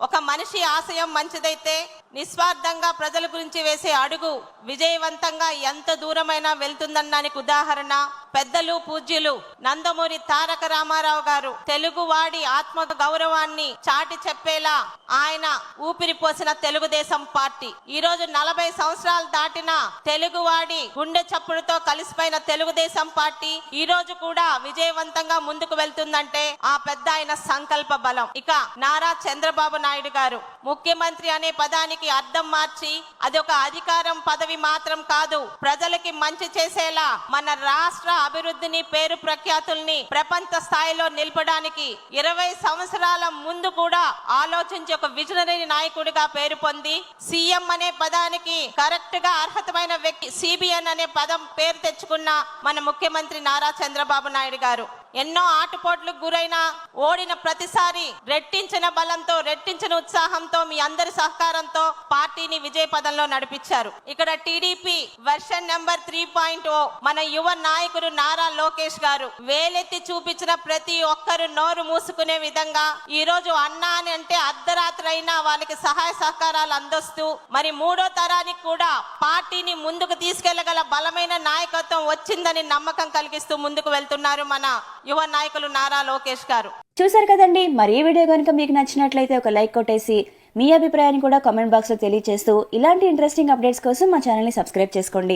ఒక మనిషి ఆశయం మంచిదైతే నిస్వార్థంగా ప్రజల గురించి వేసే అడుగు విజయవంతంగా ఎంత దూరమైనా వెళ్తుందనడానికి ఉదాహరణ పెద్దలు పూజ్యులు నందమూరి తారక రామారావు గారు. తెలుగువాడి ఆత్మ గౌరవాన్ని చాటి చెప్పేలా ఆయన ఊపిరి పోసిన తెలుగుదేశం పార్టీ ఈ రోజు 40 సంవత్సరాలు దాటిన తెలుగువాడి గుండె చప్పుడుతో కలిసిపోయిన తెలుగుదేశం పార్టీ ఈ రోజు కూడా విజయవంతంగా ముందుకు వెళ్తుందంటే ఆ పెద్ద ఆయన సంకల్ప బలం. ఇక నారా చంద్రబాబు నాయుడు గారు ముఖ్యమంత్రి అనే పదానికి అర్థం మార్చి అది ఒక అధికారం పదవి మాత్రం కాదు, ప్రజలకి మంచి చేసేలా మన రాష్ట్ర అభివృద్ధిని పేరు ప్రఖ్యాతుల్ని ప్రపంచ స్థాయిలో నిలపడానికి 20 సంవత్సరాల ముందు కూడా ఆలోచించి ఒక విజనరీ నాయకుడిగా పేరు పొంది సీఎం అనే పదానికి కరెక్ట్ గా అర్హతమైన వ్యక్తి సిబిఎన్ అనే పదం పేరు తెచ్చుకున్న మన ముఖ్యమంత్రి నారా చంద్రబాబు నాయుడు గారు ఎన్నో ఆటుపోట్లకు గురైన ఓడిన ప్రతిసారి రెట్టించిన బలంతో రెట్టించిన ఉత్సాహంతో మీ అందరి సహకారంతో పార్టీని విజయ పదంలో నడిపించారు. ఇక్కడ టీడీపీ వెర్షన్ నెంబర్ 3.0 మన యువ నాయకుడు నారా లోకేష్ గారు వేలెత్తి చూపించిన ప్రతి ఒక్కరు నోరు మూసుకునే విధంగా ఈ రోజు అన్నా అని అంటే అర్ధరాత్రి అయినా వాళ్ళకి సహాయ సహకారాలు అందిస్తూ మరి 3వ తరానికి కూడా పార్టీని ముందుకు తీసుకెళ్లగల బలమైన నాయకత్వం వచ్చిందని నమ్మకం కలిగిస్తూ ముందుకు వెళ్తున్నారు మన యువ నాయకులు నారా లోకేష్ గారు. చూసారు కదండి, మరి ఈ వీడియో కనుక మీకు నచ్చినట్లయితే ఒక లైక్ కొట్టేసి మీ అభిప్రాయాన్ని కూడా కామెంట్ బాక్స్ లో తెలియజేస్తూ ఇలాంటి ఇంట్రెస్టింగ్ అప్డేట్స్ కోసం మా ఛానల్ ని సబ్స్క్రైబ్ చేసుకోండి.